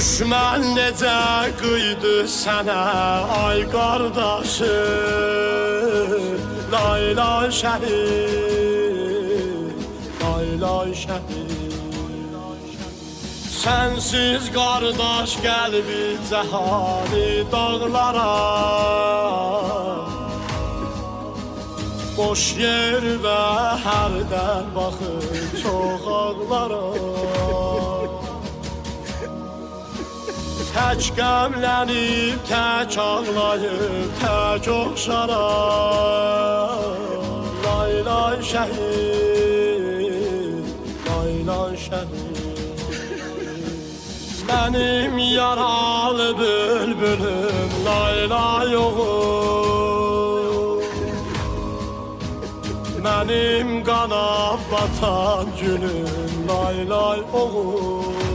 Düşman necə qıydı sənə ay qardaşım. Laylay şəhid, laylay şəhid. Sənsiz qardaş qəlbi cəhani dağlara, boş yerdə hərdən baxır çox ağlara. Tək qəmlənib, tək ağlayıb, tək oxşaram. Laylay şəhid, laylay şəhid. Mənim yaralı bülbülüm, laylay oğul. Mənim qana batan günüm, laylay oğul.